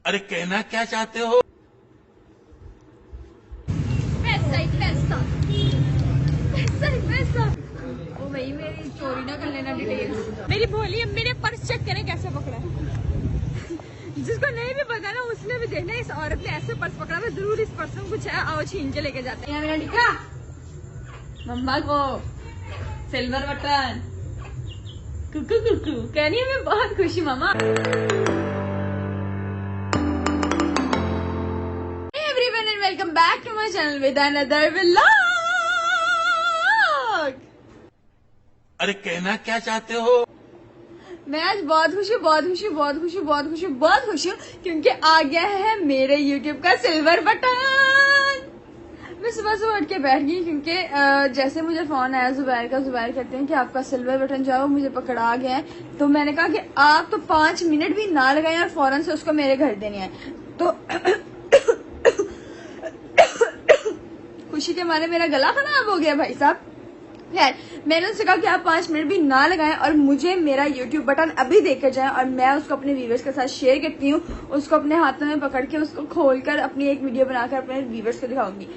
अरे कहना क्या चाहते हो? पैसा ही पैसा, पैसा ही पैसा। ओ भाई मेरी चोरी ना कर लेना डिटेल्स। मेरी भोली अब मेरे पर्स चेक करें कैसे पकड़ा है। जिसको नहीं भी पता ना उसने भी देखना इस औरत ने ऐसे पर्स पकड़ा है, जरूर इस पर्स में कुछ है, आओ छीन के लेके जाते हैं। मेरा लिखा मम्मा को सिल्वर बटन कुकू कुकू कहनी है, मैं बहुत खुशी मामा। Everyone and welcome back to my channel with another vlog. अरे कहना क्या चाहते हो? मैं आज बहुत खुश हूँ, बहुत खुश हूँ, बहुत खुश हूँ, बहुत खुश हूँ, बहुत खुश हूँ क्योंकि आ गया है मेरे YouTube का सिल्वर बटन। मैं सुबह सुबह उठ के बैठ गई क्योंकि जैसे मुझे फोन आया जुबैर का, जुबैर कहते हैं कि आपका सिल्वर बटन जो है वो मुझे पकड़ा गया है। तो मैंने कहा कि आप तो 5 मिनट भी ना लगाए और फौरन से उसको मेरे घर देने हैं। तो खुशी के मारे मेरा गला खराब हो गया भाई साहब। खैर मैंने उससे कहा कि आप 5 मिनट भी ना लगाएं और मुझे मेरा YouTube बटन अभी देकर जाएं और मैं उसको अपने व्यूवर्स के साथ शेयर करती हूँ। उसको अपने हाथों में पकड़ के उसको खोलकर अपनी एक वीडियो बनाकर अपने व्यूवर्स को दिखाऊंगी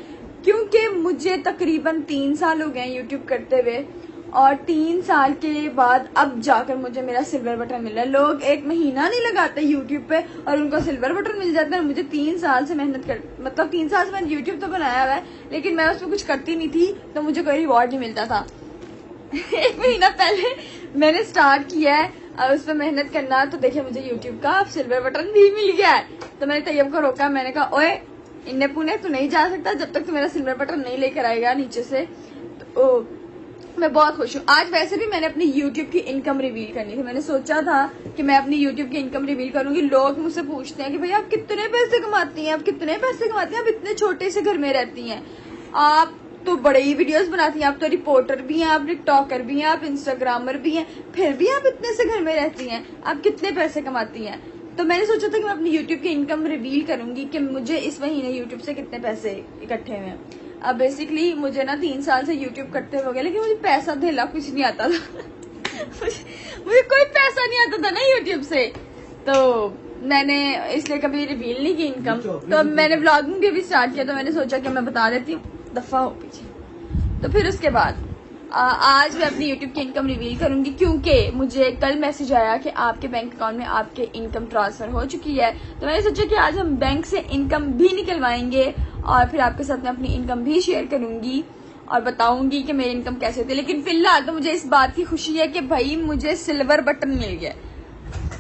क्योंकि मुझे तकरीबन 3 साल हो गए YouTube करते हुए और 3 साल के बाद अब जाकर मुझे मेरा सिल्वर बटन मिला है। लोग 1 महीना नहीं लगाते YouTube पे और उनको सिल्वर बटन मिल जाता है। मुझे 3 साल से मेहनत कर मतलब 3 साल से मैंने YouTube तो बनाया हुआ है लेकिन मैं उसमें कुछ करती नहीं थी तो मुझे कोई रिवॉर्ड नहीं मिलता था। 1 महीना पहले मैंने स्टार्ट किया है उस पर मेहनत करना तो देखिए मुझे YouTube का सिल्वर बटन भी मिल गया है। तो मैंने तैयब को रोका, मैंने कहा ओए इन्ने पुणे तू नहीं जा सकता जब तक तू मेरा सिल्वर बटन नहीं लेकर आएगा नीचे से। तो मैं बहुत खुश हूँ। आज वैसे भी मैंने अपनी YouTube की इनकम रिवील करनी थी। मैंने सोचा था कि मैं अपनी YouTube की इनकम रिवील करूंगी। लोग मुझसे पूछते हैं कि भैया आप कितने पैसे कमाती हैं, आप कितने पैसे कमाती हैं, आप इतने छोटे से घर में रहती हैं, आप तो बड़े ही वीडियोस बनाती हैं, आप तो रिपोर्टर भी हैं, आप टिकटॉकर भी हैं, आप इंस्टाग्रामर भी हैं, फिर भी आप इतने से घर में रहती हैं, आप कितने पैसे कमाती हैं। तो मैंने सोचा था कि मैं अपनी YouTube की इनकम रिवील करूंगी कि मुझे इस महीने YouTube से कितने पैसे इकट्ठे हुए हैं। अब बेसिकली मुझे ना 3 साल से YouTube करते हो गया लेकिन मुझे पैसा धेला कुछ नहीं आता था। मुझे कोई पैसा नहीं आता था ना YouTube से, तो मैंने इसलिए कभी रिवील नहीं की इनकम। तो मैंने व्लॉगिंग भी स्टार्ट किया तो मैंने सोचा कि मैं बता देती हूँ, दफा हो पीछे। तो फिर उसके बाद आज मैं अपनी YouTube की इनकम रिवील करूंगी क्योंकि मुझे कल मैसेज आया कि आपके बैंक अकाउंट में आपके इनकम ट्रांसफर हो चुकी है। तो मैंने सोचा कि आज हम बैंक से इनकम भी निकलवाएंगे और फिर आपके साथ मैं अपनी इनकम भी शेयर करूंगी और बताऊंगी कि मेरी इनकम कैसे होती है। लेकिन फिलहाल तो मुझे इस बात की खुशी है कि भाई मुझे सिल्वर बटन मिल गया,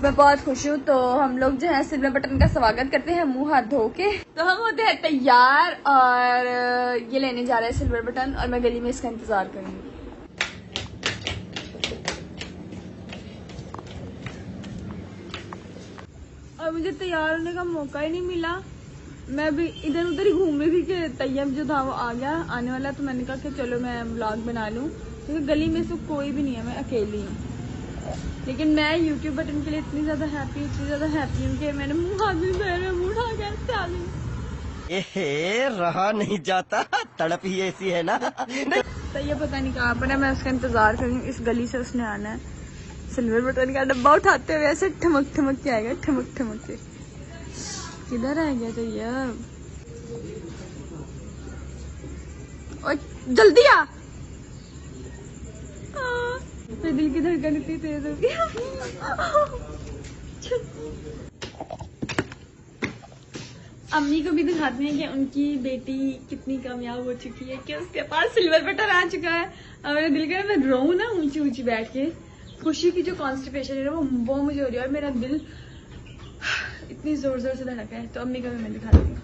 मैं बहुत खुश हूँ। तो हम लोग जो है सिल्वर बटन का स्वागत करते हैं मुंह हाथ धो के। तो हम होते हैं तैयार और ये लेने जा रहे हैं सिल्वर बटन और मैं गली में इसका इंतजार करूंगी। और मुझे तैयार होने का मौका ही नहीं मिला। मैं भी इधर उधर ही घूम रही थी कि तैयब जो था वो आ गया आने वाला। तो मैंने कहा कि चलो मैं व्लॉग बना लूं क्योंकि गली में से कोई भी नहीं है, मैं अकेली हूँ। लेकिन मैं YouTube बटन के लिए इतनी ज्यादा हैप्पी हूँ कि मैंने मुंह हाथ भी धोया, मुंह उठा के ऐसे आ गई। रहा नहीं जाता, तड़प ही ऐसी है ना। तो ये पता नहीं कहाँ पर है, मैं उसका इंतजार कर रही हूँ। इस गली से उसने आना है, सिल्वर बटन का डब्बा उठाते हुए ऐसे ठमक ठमक के आएगा, ठमक ठमक के। किधर आ गया तो ये, और जल्दी आ। मेरे दिल की धड़कन इतनी तेज हो गई। अम्मी को भी दिखाते हैं कि उनकी बेटी कितनी कामयाब हो चुकी है कि उसके पास सिल्वर बटन आ चुका है। और मेरा दिल कर मैं रोऊं ना ऊंची ऊंची बैठ के। खुशी की जो कॉन्स्टिपेशन है वो मुझे हो रही है और मेरा दिल इतनी जोर जोर से धड़का है। तो अम्मी का भी मैं दिखा देती हूँ।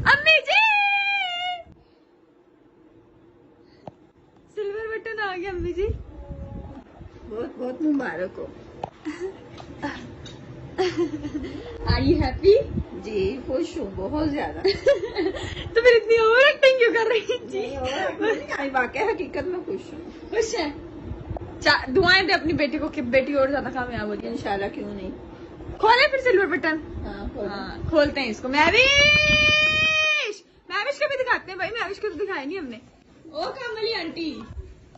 अम्मी जी सिल्वर बटन आ गया अम्मी जी, बहुत बहुत मुबारक हो। Are you happy? जी खुश हूँ बहुत ज्यादा। तो फिर इतनी ओवर एक्टिंग क्यों कर रही है जी? वाकई हकीकत में खुश हूँ। खुश है। दुआएं दे अपनी बेटी को कि बेटी और ज्यादा कामयाब हो जाए। इंशाल्लाह, क्यों नहीं। खोले फिर सिल्वर बटन। हाँ, खोलते हैं इसको। मैविश को भी दिखाते हैं भाई, मैविश को तो दिखाया नहीं हमने। ओ कामली आंटी,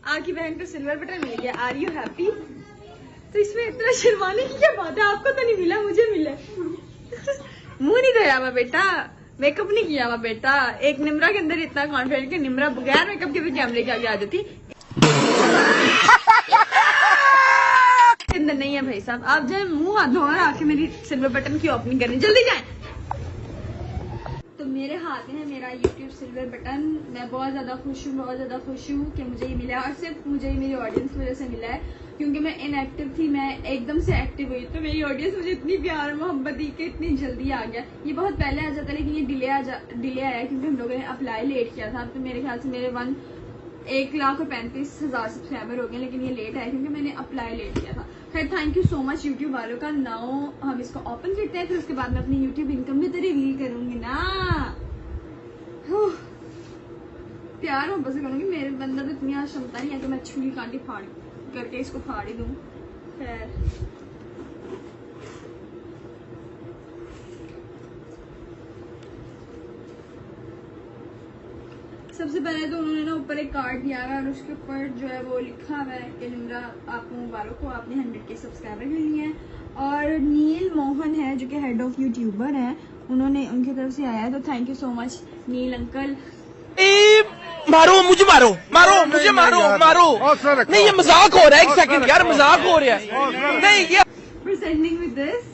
आपकी बहन को सिल्वर बटन मिल गया, आर यू हैप्पी? तो इसमें इतना शर्माने की क्या बात है, आपको तो नहीं मिला मुझे मिला। मुंह नहीं धोया हुआ बेटा, मेकअप नहीं किया हुआ बेटा। एक निम्रा के अंदर इतना कॉन्फिडेंट कि निम्रा बगैर मेकअप के भी कैमरे के आगे आ जाती। अंदर नहीं है भाई साहब, आप जाए मुंह हाथ धो और आके मेरी सिल्वर बटन की ओपनिंग करनी, जल्दी जाए। तो मेरे हाथ में है मेरा YouTube सिल्वर बटन। मैं बहुत ज्यादा खुश हूँ, बहुत ज्यादा खुश हूँ कि मुझे ये मिला है, और सिर्फ मुझे ही मेरी ऑडियंस की वजह से मिला है, क्योंकि मैं इनएक्टिव थी, मैं एकदम से एक्टिव हुई, तो मेरी ऑडियंस मुझे इतनी प्यार मोहब्बत दी कि इतनी जल्दी आ गया। ये बहुत पहले आ जाता, लेकिन ये डिले आया क्योंकि हम लोगों ने अप्लाई लेट किया था। तो मेरे ख्याल से मेरे 1,35,000 सब्सक्राइबर हो गए, लेकिन ये लेट आया क्योंकि मैंने अप्लाई लेट किया था। खैर thank you so much YouTube वालों का। नाउ हम इसको ओपन करते हैं, फिर उसके बाद मैं अपनी यूट्यूब इनकम भी तो रिवील करूंगी ना। प्यार मोहब्बत से करूंगी, मेरे बंदा तो इतनी आज क्षमता नहीं है कि मैं छुरी कांटी फाड़ करके इसको फाड़ ही दूं। खैर सबसे पहले तो उन्होंने ना ऊपर एक कार्ड दिया है और उसके ऊपर जो है वो लिखा हुआ है कि निम्रा आपको मुबारक हो, आपने 100 के सब्सक्राइबर कर लिए हैं। और नील मोहन है जो कि हेड ऑफ यूट्यूबर हैं, उन्होंने उनकी तरफ से आया है, तो thank you so much Neel uncle. मारो मुझे, मारो मारो मुझे, मारो मारो। नहीं ये मजाक हो रहा है, एक सेकंड यार, मजाक हो रहा है। नहीं ये फॉर सेंडिंग विद दिस।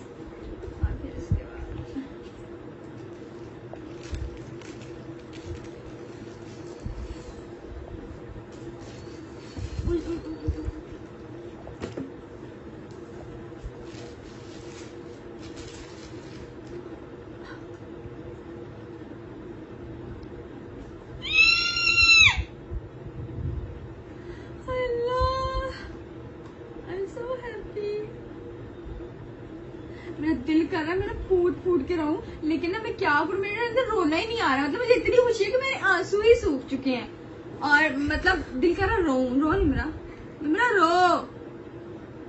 मेरा दिल कर रहा है मैं ना फूट के रहूं, लेकिन ना मैं क्या करूं, मेरे अंदर रोना ही नहीं आ रहा। मतलब मुझे इतनी खुशी है कि मेरे आंसू ही सूख चुके हैं, और मतलब दिल कर रहा रो निम्रा रो।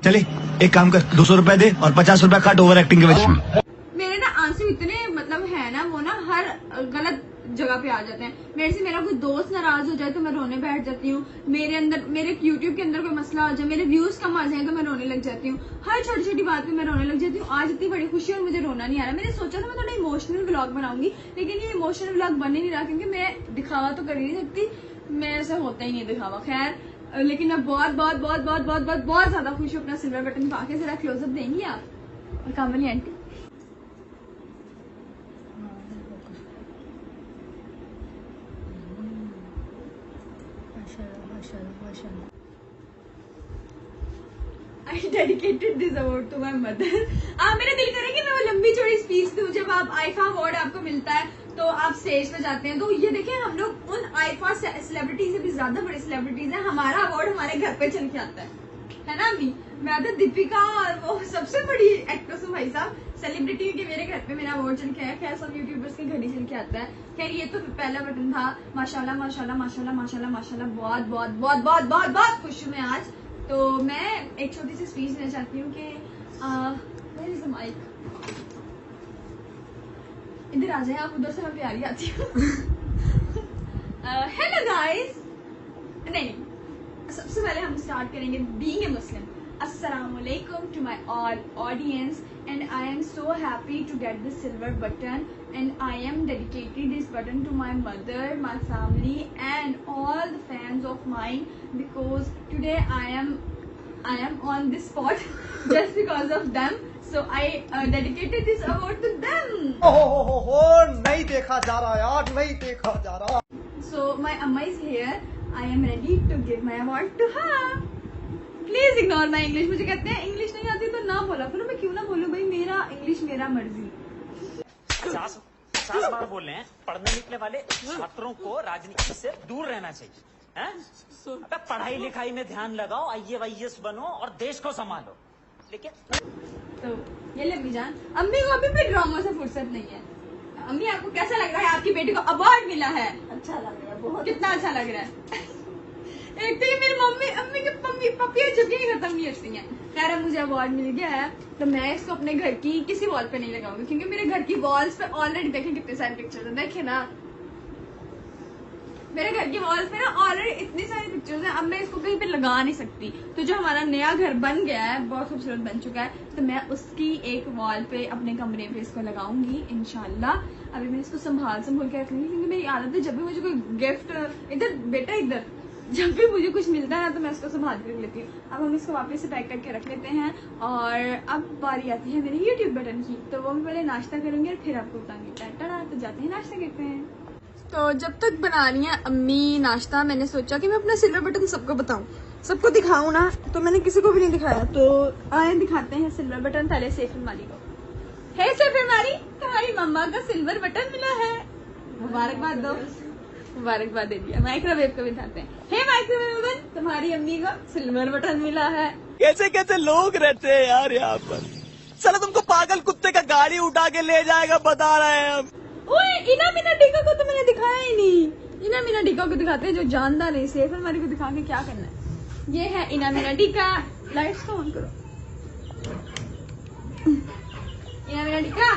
चले एक काम कर, 200 रुपए दे और 50 रुपए काट ओवर एक्टिंग के वजह से। मेरे ना आंसू इतने मतलब है ना, वो ना हर गलत जगह पे आ जाते हैं। मेरे से मेरा कोई दोस्त नाराज हो जाए तो मैं रोने बैठ जाती हूँ, मेरे यूट्यूब के अंदर कोई मसला हो जाए, मेरे व्यूज कम आ जाए तो मैं रोने लग जाती हूँ, हर छोटी छोटी बात पे मैं रोने लग जाती हूँ। आज इतनी बड़ी खुशी है और मुझे रोना नहीं आ रहा। मैंने सोचा था मैं थोड़ा इमोशनल व्लॉग बनाऊंगी, लेकिन ये इमोशनल व्लॉग बन ही नहीं रहा क्योंकि मैं दिखावा तो कर ही नहीं सकती, मेरे से होता ही नहीं दिखावा। खैर लेकिन मैं बहुत बहुत बहुत बहुत बहुत बहुत बहुत ज्यादा खुश हूँ अपना सिल्वर बटन पाके। जरा क्लोजअप देंगी आप और कामली aunty? I dedicated this award to my mother. मेरा दिल करे कि मैं वो लंबी चौड़ी स्पीच दूं जब आप आईफा अवार्ड आपको मिलता है तो आप स्टेज पे जाते हैं। तो ये देखें, हम लोग उन आईफा सेलिब्रिटी से भी ज्यादा बड़े सेलिब्रिटीज हैं, हमारा अवार्ड हमारे घर पे चल के आता है ना अम्मी? मैं तो दीपिका और वो सबसे बड़ी एक्ट्रेस हूँ भाई साहब, सेलिब्रिटी के मेरे घर पे मेरा अवार्ड चल के आया। खैर सब यूट्यूबर्स के घर ही चल के आता है। खैर ये तो पहला बटन था। माशाल्लाह माशाल्लाह माशाल्लाह माशाल्लाह माशाल्लाह, बहुत बहुत बहुत बहुत बहुत बहुत खुश हूँ मैं आज। तो मैं एक छोटी सी स्पीच देना चाहती हूँ कि where is the mic? इधर आ जाए आप, उधर से मैं प्यारी आती हूँ। हेलो गाइस, नहीं सबसे पहले हम स्टार्ट करेंगे being a Muslim. Assalamualaikum to my all audience, and I am so happy to get this silver button, and I am dedicating this button to my mother, my family and all the fans of mine, because today I am on this spot just because of them, so I dedicated this award to them. नहीं देखा जा रहा यार, नहीं देखा जा रहा। So my amma is here, I am ready to give my award to her. Please ignore my English. मुझे कहते हैं इंग्लिश नहीं आती तो ना बोला करो, मैं क्यों ना बोलूं भाई, मेरा इंग्लिश मेरा मर्जी। 50 बार बोल रहे हैं, पढ़ने निकले वाले छात्रों को राजनीति से दूर रहना चाहिए, हैं? अबे पढ़ाई लिखाई में ध्यान लगाओ, IAS बनो और देश को संभालो। लेकिन तो ये ले अम्मी जान, अम्मी को अभी भी ड्रामा से फुर्सत नहीं है। अम्मी आपको कैसा लग रहा है, आपकी बेटी को अवार्ड मिला है? अच्छा लग रहा है बहुत। कितना अच्छा लग रहा है। एक तो ये मेरी अम्मी के पपियां जबकि खत्म नहीं होती हैं। खैर अब मुझे अवार्ड मिल गया है तो मैं इसको अपने घर की किसी वॉल पे नहीं लगाऊंगी, क्योंकि मेरे घर की वॉल्स पे ऑलरेडी देखें कितने सारे पिक्चर्स हैं, देखे ना। मेरे घर की वॉल्स पे ना ऑलरेडी इतनी सारी पिक्चर्स हैं, अब मैं इसको कहीं पे लगा नहीं सकती। तो जो हमारा नया घर बन गया है, बहुत खूबसूरत बन चुका है, तो मैं उसकी एक वॉल पे अपने कमरे पे इसको लगाऊंगी इंशाल्लाह। अभी मैं इसको संभाल के रखूंगी, क्योंकि मेरी आदत है जब भी मुझे कोई गिफ्ट, इधर बेटा इधर, जब भी मुझे कुछ मिलता है ना तो मैं इसको संभाल कर लेती हूँ। अब हम इसको वापस से पैक करके रख लेते हैं और अब बारी आती है मेरे YouTube बटन की। तो वो मैं पहले नाश्ता करूंगी और फिर आपको बताऊंगी। टाटा, तो जाते हैं नाश्ता करते हैं। तो जब तक बना रही हैं अम्मी नाश्ता, मैंने सोचा कि मैं अपना सिल्वर बटन सबको बताऊं, सबको दिखाऊं ना, तो मैंने किसी को भी नहीं दिखाया। तो आए दिखाते हैं सिल्वर बटन पहले सैफ अलमारी को। हे सैफ अलमारी, तुम्हारी मम्मा का सिल्वर बटन मिला है, मुबारकबाद दो। मुबारकबाद दे दिया। माइक्रोवेव को दिखाते हैं। हे माइक्रोवेव, तुम्हारी अम्मी को सिल्वर बटन मिला है। कैसे कैसे लोग रहते हैं यार यहाँ पर। चलो तुमको पागल कुत्ते का गाड़ी उठा के ले जाएगा, बता रहे हैं हम। ओए, इना मीना टीका को तो मैंने दिखाया ही नहीं। इना मीना टीका को दिखाते हैं जो जानता नहीं। सैफ अलमारी को दिखा के क्या करना है। ये है इना मीना टीका। लाइट्स को ऑन करो। इना मीना टीका,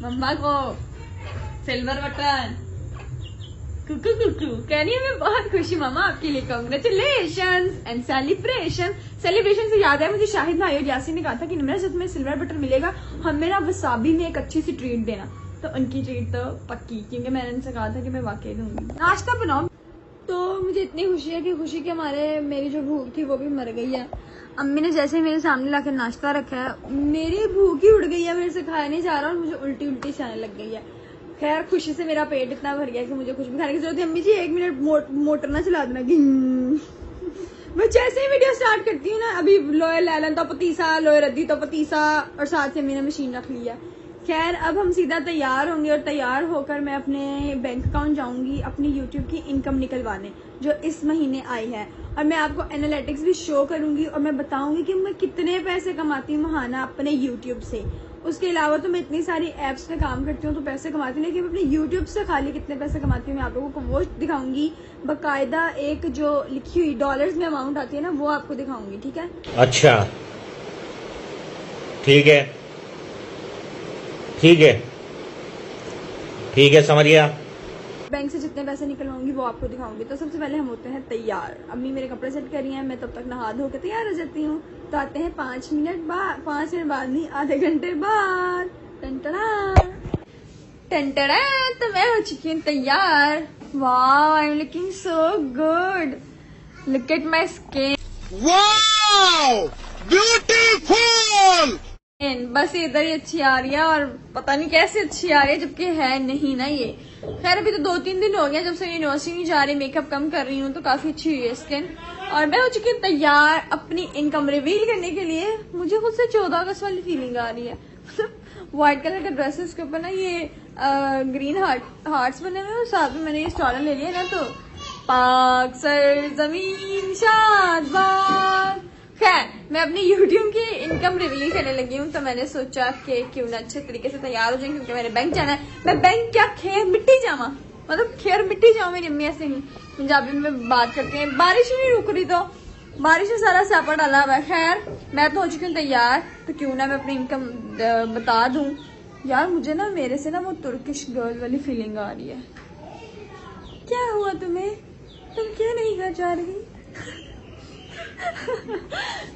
मम्मा को सिल्वर बटन। कुकू कुकू कह रही है मैं बहुत खुश हूँ मामा आपके लिए। कांग्रेचुलेशंस एंड सेलिब्रेशन से याद है, मुझे शाहिद भाई और यासीन ने कहा था कि निम्रा जब तुम्हें सिल्वर बटन मिलेगा हमें ना वसाबी में एक अच्छी सी ट्रीट देना। तो उनकी ट्रीट तो पक्की, क्योंकि मैंने उनसे कहा था कि मैं वाकई दूंगी। नाश्ता बनाओ। तो मुझे इतनी खुशी है कि खुशी के हमारे मेरी जो भूख थी वो भी मर गई है। अम्मी ने जैसे ही मेरे सामने लाकर नाश्ता रखा है, मेरी भूख ही उड़ गई है, मेरे से खाया नहीं जा रहा और मुझे उल्टी उल्टी से आने लग गई है। खैर खुशी से मेरा पेट इतना भर गया कि मुझे कुछ भी खाने की जरूरत है। अम्मी जी 1 मिनट मोटर ना चला देना। मैं जैसे ही वीडियो स्टार्ट करती हूँ ना, अभी लोहे लैलन तो पतीसा, लोहे रद्दी तो पतीसा, और साथ से मैंने मशीन रख ली है। खैर अब हम सीधा तैयार होंगे और तैयार होकर मैं अपने बैंक अकाउंट जाऊंगी अपनी यूट्यूब की इनकम निकलवाने जो इस महीने आई है। और मैं आपको एनालिटिक्स भी शो करूंगी और मैं बताऊंगी कि मैं कितने पैसे कमाती हूँ महाना अपने यूट्यूब से। उसके अलावा तो मैं इतनी सारी एप्स पे काम करती हूँ तो पैसे कमाती हूँ, लेकिन मैं अपने यूट्यूब से खाली कितने पैसे कमाती हूँ मैं आप लोगों को वो दिखाऊंगी। बाकायदा एक जो लिखी हुई डॉलर्स में अमाउंट आती है ना, वो आपको दिखाऊंगी। ठीक है? अच्छा ठीक है, ठीक है, ठीक है, समझ गया। बैंक से जितने पैसे निकलवाऊंगी वो आपको दिखाऊंगी। तो सबसे पहले हम होते हैं तैयार। अम्मी मेरे कपड़े सेट कर रही हैं, मैं तब तक नहा धो के तैयार हो जाती हूँ। तो आते हैं 5 मिनट बाद, 5 मिनट बाद नहीं, आधे घंटे बाद। टंटड़ा, तो मैं हो चुकी हूँ तैयार। Wow, I am looking so good. Look at my skin. Wow beautiful. बस इधर ही अच्छी आ रही है और पता नहीं कैसे अच्छी आ रही है, जबकि है नहीं ना ये। खैर अभी तो 2-3 दिन हो गए जब से यूनिवर्सिटी नहीं जा रही, मेकअप कम कर रही हूँ तो काफी अच्छी हुई है स्किन। और मैं हो चुकी हूँ तैयार अपनी इनकम रिवील करने के लिए। मुझे खुद से 14 अगस्त वाली फीलिंग आ रही है। व्हाइट कलर के ड्रेसेस के ऊपर ना ये ग्रीन हार्ट्स बने हुए, साथ में मैंने ये स्टॉलर ले लिया ना, तो पाक सर जमीन शाद। खैर मैं अपनी YouTube की इनकम रिवील करने लगी हूँ, तो मैंने सोचा कि क्यों ना अच्छे तरीके से तैयार हो जाए, क्योंकि मैंने बैंक जाना है। मैं बैंक क्या खेर मिट्टी जावा, मतलब खेर मिट्टी जाऊँ। मेरी अम्मी ऐसे ही पंजाबी में बात करते हैं। बारिश ही नहीं रुक रही, तो बारिश में सारा स्यापा डाला हुआ है। खैर मैं तो हो चुकी हूँ तैयार, तो क्यों ना मैं अपनी इनकम बता दूं। यार मुझे ना मेरे से ना वो तुर्किश गर्ल वाली फीलिंग आ रही है। क्या हुआ तुम्हें, तुम क्यों नहीं घर जा रही?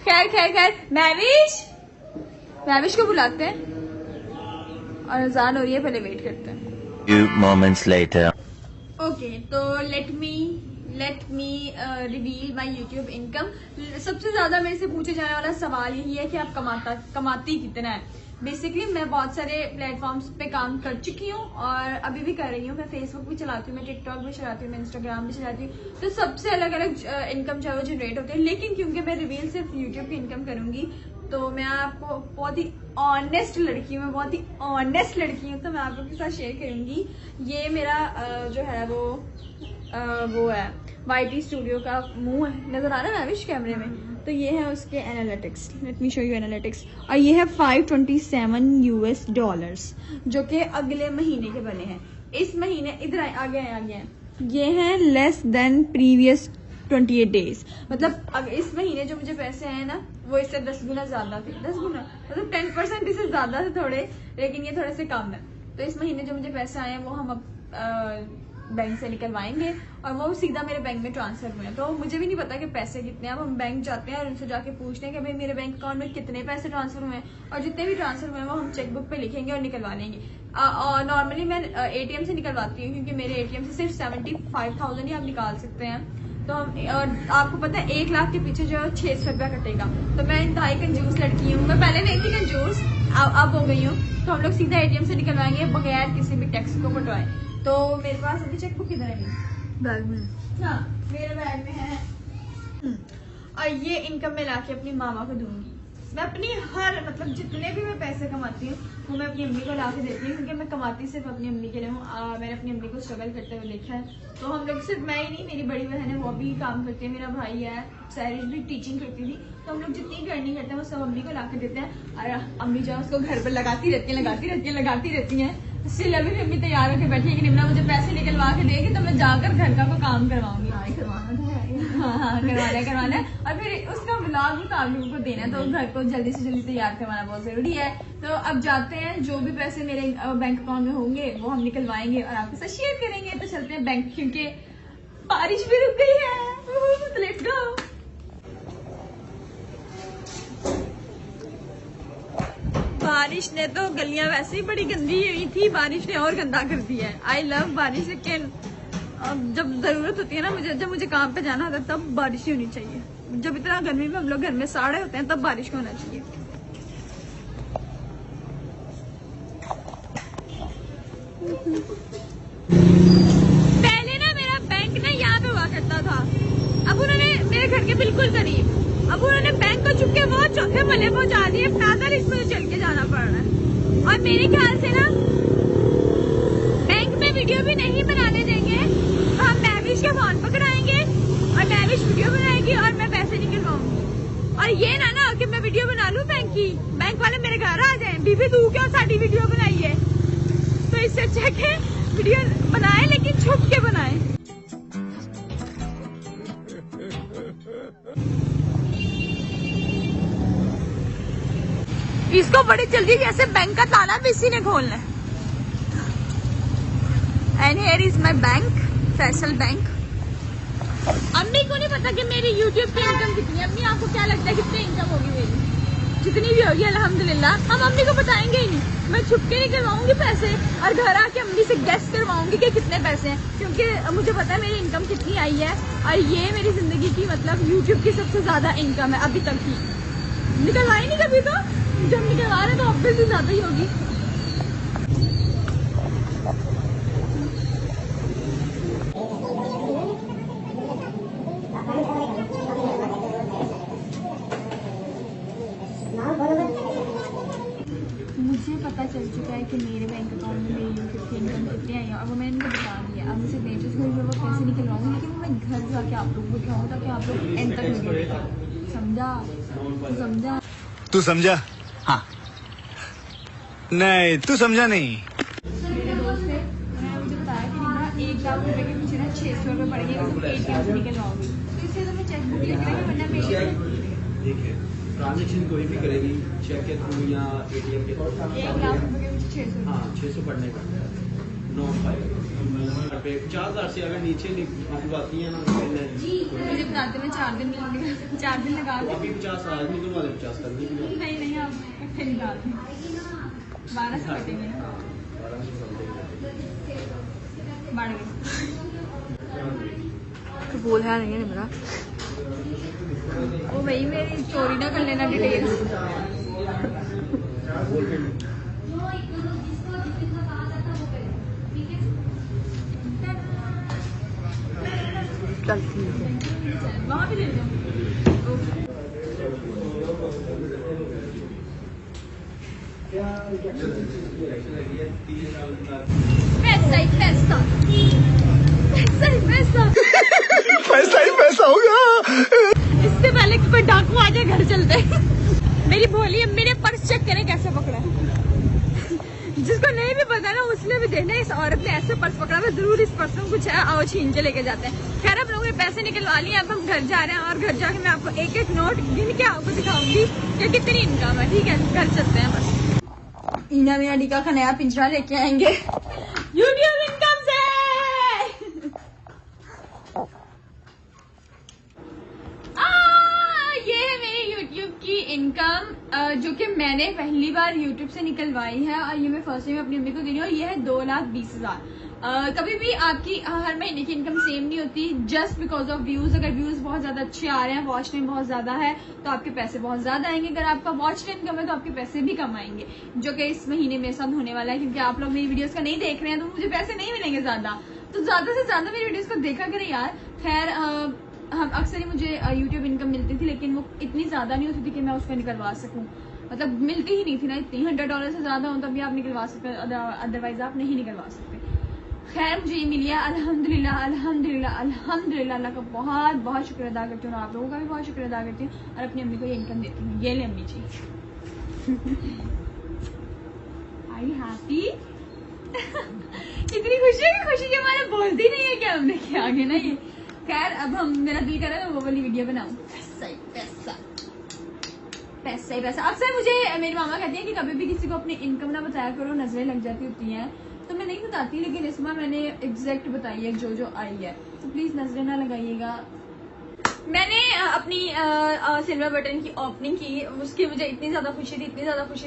खैर खैर खैर महविश को बुलाते हैं और अजान हो रही है, पहले वेट करते हैं। Few moments later. ओके, तो let me reveal my YouTube income. सबसे ज्यादा मेरे से पूछे जाने वाला सवाल यही है कि आप कमाती कितना है। बेसिकली मैं बहुत सारे प्लेटफॉर्म्स पे काम कर चुकी हूँ और अभी भी कर रही हूँ। मैं फेसबुक भी चलाती हूँ, मैं टिकटॉक भी चलाती हूँ, मैं इंस्टाग्राम भी चलाती हूँ। तो सबसे अलग अलग इनकम जो है वो जनरेट होती है, लेकिन क्योंकि मैं रिवील सिर्फ यूट्यूब की इनकम करूंगी तो मैं आपको बहुत ही ऑनेस्ट लड़की हूँ, मैं बहुत ही ऑनेस्ट लड़की हूँ, तो मैं आप लोगों के साथ शेयर करूंगी। ये मेरा जो है वो है YT स्टूडियो का मुंह है, नजर आ रहा है मैविश कैमरे में। तो ये है उसके analytics, let me show you analytics. और ये है $527 US जो कि अगले महीने के बने हैं। इस महीने इधर आगे हैं, ये हैं लेस देन प्रीवियस 28 डेज। मतलब अगर इस महीने जो मुझे पैसे आए ना वो इससे 10 गुना ज्यादा थे। 10 गुना मतलब 10% इससे ज्यादा थे थोड़े, लेकिन ये थोड़े से कम है। तो इस महीने जो मुझे पैसे आए हैं वो हम बैंक से निकलवाएंगे और वो सीधा मेरे बैंक में ट्रांसफर हुए हैं। तो मुझे भी नहीं पता कि पैसे कितने हैं। अब हम बैंक जाते हैं और उनसे जाके पूछते हैं कि भाई मेरे बैंक अकाउंट में कितने पैसे ट्रांसफर हुए हैं, और जितने भी ट्रांसफर हुए हैं वो हम चेकबुक पे लिखेंगे और निकलवा लेंगे। और नॉर्मली मैं ATM से निकलवाती हूँ, क्योंकि मेरे ATM से सिर्फ 75,000 ही आप निकाल सकते हैं। तो हम, और आपको पता है 1 लाख के पीछे जो 600 रुपया कटेगा। तो मैं इंतहाई कंजूस लड़की हूँ, मैं पहले नहीं थी कंजूस, अब हो गई हूँ। तो हम लोग सीधा ATM से निकलवाएंगे बगैर किसी भी टैक्स को कटवाए। तो मेरे पास अभी चेकबुक किधर है? बैग में। हाँ, मेरे बैग में है। और ये इनकम मैं लाके अपनी मामा को दूंगी। मैं अपनी हर मतलब जितने भी मैं पैसे कमाती हूँ वो मैं अपनी अम्मी को ला के देती हूँ, क्योंकि मैं कमाती सिर्फ अपनी अम्मी के लिए हूँ। मैंने अपनी अम्मी को स्ट्रगल करते हुए देखा है। तो हम लोग सिर्फ मैं ही नहीं, मेरी बड़ी बहन है वो भी काम करती है, मेरा भाई है, सैरिश भी टीचिंग करती थी। तो हम लोग जितनी अर्निंग करते हैं वो सब अम्मी को ला के देते हैं, और अम्मी जो है उसको घर पर लगाती रहती है। स्टिल अभी भी अम्मी तैयार होकर बैठी है कि निम्ना मुझे पैसे निकलवा के देगी तो मैं जाकर घर का काम करवाऊंगी। करवाना है और फिर उसका व्लॉग भी आप लोगों को देना है, तो घर को जल्दी से जल्दी तैयार करवाना बहुत जरूरी है। तो अब जाते हैं, जो भी पैसे मेरे बैंक अकाउंट में होंगे वो हम निकलवाएंगे और आपके साथ शेयर करेंगे। तो चलते हैं बैंक, क्योंकि बारिश भी रुक गई है। Let's go. बारिश ने तो गलियां वैसे ही बड़ी गंदी हुई थी, बारिश ने और गंदा कर दिया है। आई लव बारिश, लेकिन जब जरूरत होती है ना जब मुझे काम पे जाना होता है तब बारिश ही होनी चाहिए। जब इतना गर्मी में हम लोग घर में साड़े होते हैं तब बारिश को होना चाहिए। पहले ना मेरा बैंक ना यहाँ पे हुआ करता था, अब उन्होंने मेरे घर के बिल्कुल करीब, अब उन्होंने बैंक को चुप के वो चौथे मल्ले पहुंचा दिए। पैदल इसमें चल के जाना पड़ रहा है। और मेरे ख्याल से ना बैंक में वीडियो भी नहीं बनाने देंगे, तो हम महविश का फोन पकड़ाएंगे और महविश वीडियो बनाएगी और मैं पैसे निकलवाऊंगी। और ये ना कि मैं वीडियो बना लूं बैंक की, बैंक वाले मेरे घर आ जाए, बीबी तू क्यों साड़ी वीडियो बनाई है। तो इससे अच्छा के वीडियो बनाए, लेकिन छुप के बनाए। इसको बड़ी जल्दी जैसे बैंक का ताला भी इसी ने खोलना है। And here is my bank, Faisal bank. अम्मी को नहीं पता कि मेरी यूट्यूब की इनकम कितनी है। अम्मी आपको क्या लगता है कितनी इनकम होगी मेरी? जितनी भी होगी अल्हम्दुलिल्लाह। हम अम्मी को बताएंगे ही नहीं, मैं छुप के निकलवाऊंगी पैसे और घर आके अम्मी से गेस करवाऊंगी कि कितने पैसे हैं, क्योंकि मुझे पता है मेरी इनकम कितनी आई है। और ये मेरी जिंदगी की मतलब यूट्यूब की सबसे ज्यादा इनकम है अभी तक की। निकलवाई नहीं कभी, तो जब निकलवा रहे तो ऑब्वियसली ज्यादा ही होगी। मुझे पता चल चुका है कि मेरे बैंक अकाउंट में मेरी यूट्यूब की इनकम कितनी आई है, और वो मैंने उनको बता दिया। अब मुझे बेचस हुई मैं वो पैसे निकलवाऊंगी, लेकिन मैं घर जाके आप लोगों को दिखाऊँ ताकि आप लोग एंड तक वीडियो समझा। तू समझा? हाँ। नहीं, तू समझा नहीं। मेरे दोस्त थे, उन्होंने मुझे बताया कि निम्रा 1 लाख रुपए के पीछे ना 600 रुपए पड़ गए, तुम ATM से निकलवाओगी। तो इसलिए तो मैं चेकबुक लिख रही हूँ, वरना मेरी ट्रांजेक्शन कोई भी करेगी चेक के थ्रू या ATM के थ्रू 1 लाख रुपए के पीछे 600। हाँ 600 पढ़ने का नोट पाएगा। 50,000 से अगर नीचे निकलवाती है ना मुझे बताते मैं 4 दिन लगा तो अभी 50 आज निकलवा दे 50 कर दी। नहीं आप इकट्ठे निकाल दें, 1200 कटेंगे ना, बढ़ गए। तो बोल है नहीं मेरा वो भाई मेरी चोरी ना कर लेना डिटेल्स। चल ठीक है, वहाँ भी ले लो। पैसा ही पैसा, पैसा ही पैसा, पैसा ही पैसा होगा। इससे पहले कि कोई डाकू आ जाए घर चलते। मेरी भोली अम्मी ने पर्स चेक करें कैसे पकड़ा है। जिसको नहीं भी पता ना उसने भी देखना इस औरत ने ऐसे पर्स पकड़ा हुआ, जरूर इस पर्स में कुछ है, आओ छीन के लेके जाते हैं। खैर आप लोगों ने पैसे निकलवा लिए, अब हम घर जा रहे हैं और घर जाके मैं आपको एक एक नोट गिन के आपको दिखाऊंगी कि कितनी इनकम है। ठीक है, घर चलते हैं। बस ईना मीना डी का नया पिंजरा लेके आएंगे यूट्यूब इनकम से। इनकम जो कि मैंने पहली बार यूट्यूब से निकलवाई है और ये मैं फर्स्ट टाइम अपनी अम्मी को दे रही हूँ, ये है 2,20,000। कभी भी आपकी हर महीने की इनकम सेम नहीं होती, जस्ट बिकॉज ऑफ व्यूज। अगर व्यूज बहुत ज्यादा अच्छे आ रहे हैं, वॉच टाइम बहुत ज्यादा है, तो आपके पैसे बहुत ज्यादा आएंगे। अगर आपका वॉच टाइम कम है तो आपके पैसे भी कम आएंगे, जो कि इस महीने मेरे साथ होने वाला है। क्योंकि आप लोग मेरी वीडियोस का नहीं देख रहे हैं तो मुझे पैसे नहीं मिलेंगे ज्यादा, तो ज्यादा से ज्यादा मेरी वीडियोस को देखा करें यार। खैर हम अक्सर ही मुझे यूट्यूब इनकम मिलती थी, लेकिन वो इतनी ज्यादा नहीं होती थी कि मैं उसको निकलवा सकूं। मतलब मिलती ही नहीं थी ना इतनी, $100 से ज्यादा हो तब भी आप निकलवा सकते, अदरवाइज आप नहीं निकलवा सकते। खैर मुझे ये मिली है, अल्हम्दुलिल्लाह अल्हम्दुलिल्लाह अल्हम्दुलिल्लाह। अल्लाह का बहुत बहुत शुक्र अदा करती हूँ और आप लोगों का भी बहुत शुक्र अदा करती हूँ और अपनी अम्मी को ये इनकम देती हूँ। ये ले अम्मी जी। Are you happy? इतनी खुशी कि मैंने बोलती नहीं है क्या हमने किया आगे ना ये। खैर अब हम, मेरा दिल कर रहा है वो वाली वीडियो बनाऊं। पैसा ही पैसा, पैसा ही पैसा। अक्सर मुझे मेरी मामा कहती है कि कभी भी किसी को अपनी इनकम ना बताया करो, नजरें लग जाती होती हैं। तो मैं नहीं बताती, लेकिन इस बार मैंने एग्जैक्ट बताई है जो आई है, तो प्लीज नजरें ना लगाइएगा। मैंने अपनी सिल्वर बटन की ओपनिंग की, उसकी मुझे इतनी ज्यादा खुशी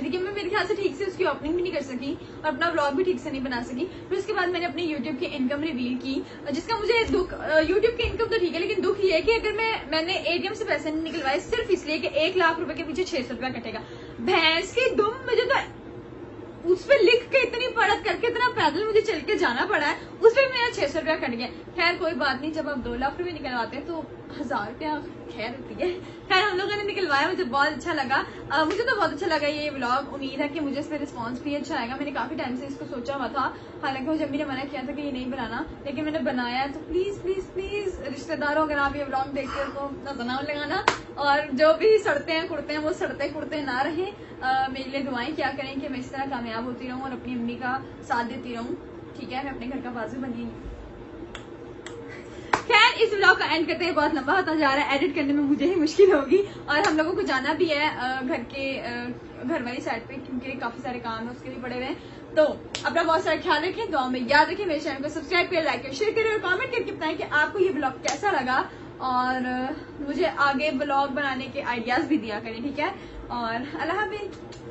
थी कि मैं मेरे ख्याल से ठीक से उसकी ओपनिंग भी नहीं कर सकी और अपना व्लॉग भी ठीक से नहीं बना सकी। फिर उसके बाद मैंने अपनी यूट्यूब की इनकम रिवील की, जिसका मुझे दुख, यूट्यूब की इनकम तो ठीक है, लेकिन दुख ये है कि अगर मैंने एटीएम से पैसे नहीं निकलवाए सिर्फ इसलिए कि 1 लाख रुपए के पीछे 600 रुपया कटेगा। भैंस की दुम, मुझे तो उस पर लिख के इतनी पढ़त करके इतना पैदल मुझे चल के जाना पड़ा है, उस पर मेरा 600 रुपया कट गया। खैर कोई बात नहीं, जब आप 2 लाख रुपए निकलवाते हैं तो 1000 रुपया खैर होती है। खैर हम लोगों ने निकलवाया, मुझे बहुत अच्छा लगा। मुझे तो बहुत अच्छा लगा ये व्लॉग। उम्मीद है कि मुझे इस पर रिस्पॉन्स भी अच्छा आएगा। मैंने काफी टाइम से इसको सोचा हुआ था, हालांकि मुझे अम्मी ने मना किया था कि ये नहीं बनाना, लेकिन मैंने बनाया है। तो प्लीज प्लीज प्लीज रिश्तेदारों, अगर आप ये व्लॉग देखते हो तो नजर ना लगाना, और जो भी सड़ते हैं कुड़ते हैं वो सड़ते कुड़ते ना रहे। मेरे लिए दुआएं क्या करें कि मैं इस तरह कामयाब होती रहूं और अपनी अम्मी का साथ देती रहूं। ठीक है, मैं अपने घर का बाजू बनी। खैर इस व्लॉग का एंड करते हैं, बहुत लंबा होता जा रहा है, एडिट करने में मुझे ही मुश्किल होगी और हम लोगों को जाना भी है घर वाली साइड पे, क्योंकि काफी सारे काम है उसके लिए पड़े हुए हैं। तो अपना बहुत सारा ख्याल रखें, दुआ में याद रखें, मेरे चैनल को सब्सक्राइब करें, लाइक करें, शेयर करें और कमेंट करके बताएं कि आपको ये ब्लॉग कैसा लगा और मुझे आगे ब्लॉग बनाने के आइडियाज भी दिया करें। ठीक है, और अल्लाह हाफिज़।